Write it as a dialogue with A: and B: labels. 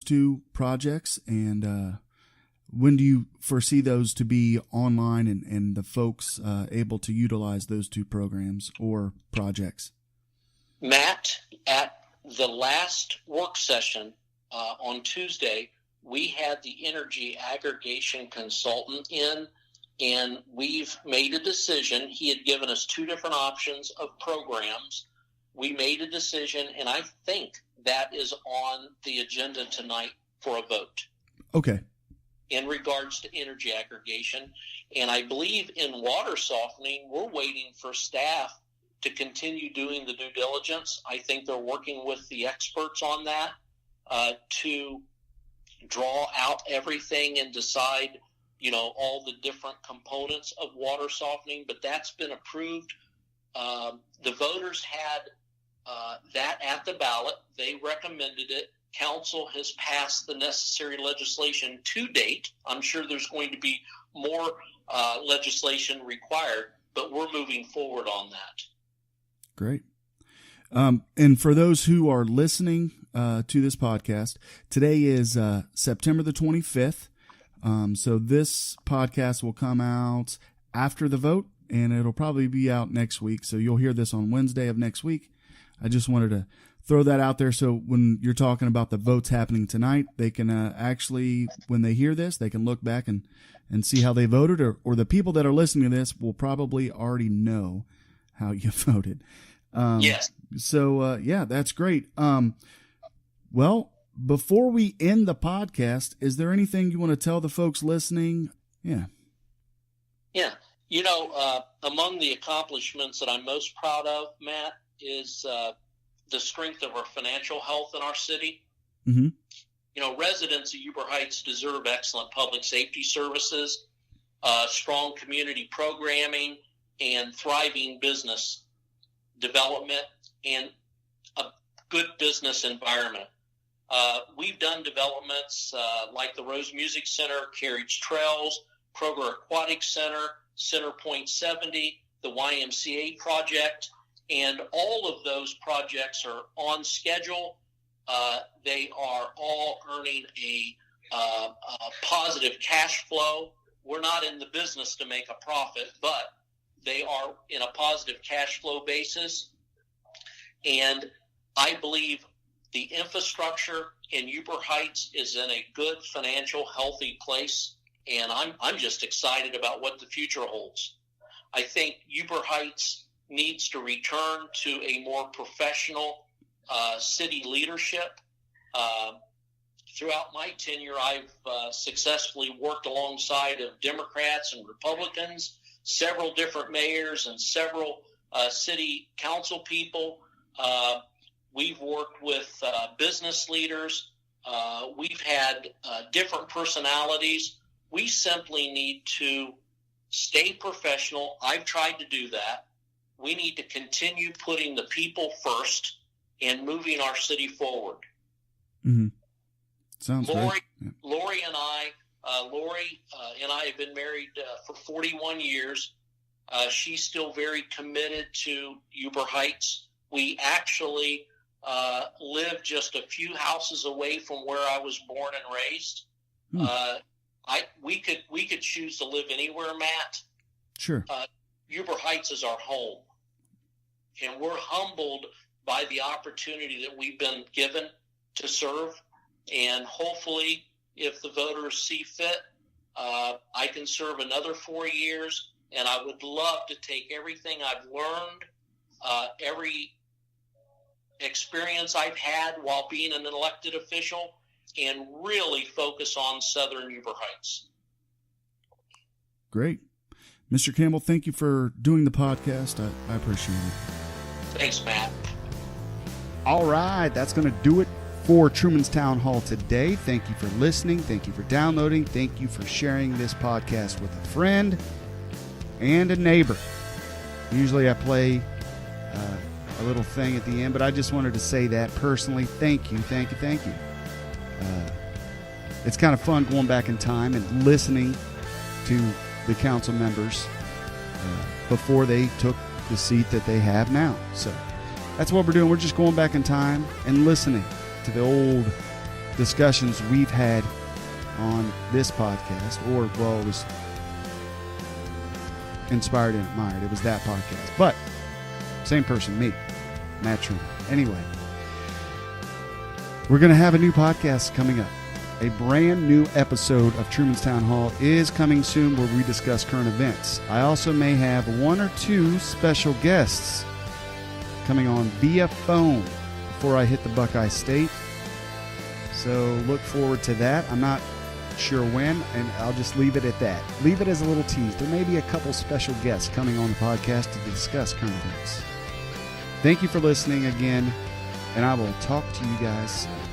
A: two projects, and when do you foresee those to be online and the folks able to utilize those two programs or projects?
B: Matt, at the last work session on Tuesday, we had the energy aggregation consultant in, and we've made a decision. He had given us two different options of programs. We made a decision, and I think that is on the agenda tonight for a vote.
A: Okay.
B: In regards to energy aggregation. And I believe in water softening, we're waiting for staff to continue doing the due diligence. I think they're working with the experts on that to draw out everything and decide, all the different components of water softening. But that's been approved. The voters had that at the ballot. They recommended it. Council has passed the necessary legislation to date. I'm sure there's going to be more legislation required, but we're moving forward on that.
A: Great. And for those who are listening to this podcast, today is September the 25th. So this podcast will come out after the vote, and it'll probably be out next week. So you'll hear this on Wednesday of next week. I just wanted to throw that out there so when you're talking about the votes happening tonight, they can actually, when they hear this, they can look back and see how they voted, or the people that are listening to this will probably already know how you voted.
B: Yes.
A: So, yeah, that's great. Well, before we end the podcast, is there anything you want to tell the folks listening? Yeah.
B: Yeah. Among the accomplishments that I'm most proud of, Matt, is the strength of our financial health in our city.
A: Mm-hmm.
B: Residents of Huber Heights deserve excellent public safety services, strong community programming, and thriving business development, and a good business environment. We've done developments like the Rose Music Center, Carriage Trails, Kroger Aquatic Center, Center Point 70, the YMCA project, and all of those projects are on schedule. They are all earning a positive cash flow. We're not in the business to make a profit, but they are in a positive cash flow basis. And I believe the infrastructure in Huber Heights is in a good financial, healthy place. And I'm just excited about what the future holds. I think Huber Heights needs to return to a more professional city leadership. Throughout my tenure, I've successfully worked alongside of Democrats and Republicans, several different mayors and several city council people. We've worked with business leaders. We've had different personalities. We simply need to stay professional. I've tried to do that. We need to continue putting the people first and moving our city forward.
A: Mm-hmm. Sounds
B: Lori,
A: great. Yeah.
B: Lori and I have been married for 41 years. She's still very committed to Huber Heights. We actually live just a few houses away from where I was born and raised. We could choose to live anywhere, Matt.
A: Sure.
B: Huber Heights is our home, and we're humbled by the opportunity that we've been given to serve. And hopefully, if the voters see fit, I can serve another 4 years. And I would love to take everything I've learned, every experience I've had while being an elected official, and really focus on Southern Huber Heights.
A: Great. Mr. Campbell, thank you for doing the podcast. I appreciate it.
B: Thanks, Matt.
A: All right, that's going to do it for Truman's Town Hall today. Thank you for listening. Thank you for downloading. Thank you for sharing this podcast with a friend and a neighbor. Usually I play a little thing at the end, but I just wanted to say that personally. Thank you. It's kind of fun going back in time and listening to the council members before they took the seat that they have now. So that's what we're doing. We're just going back in time and listening to the old discussions we've had on this podcast, or, well, it was Inspired and Admired. It was that podcast. But same person, me, Matt Truman. Anyway, we're going to have a new podcast coming up. A brand new episode of Truman's Town Hall is coming soon where we discuss current events. I also may have 1 or 2 special guests coming on via phone before I hit the Buckeye State. So look forward to that. I'm not sure when, and I'll just leave it at that. Leave it as a little tease. There may be a couple special guests coming on the podcast to discuss current events. Thank you for listening again, and I will talk to you guys soon.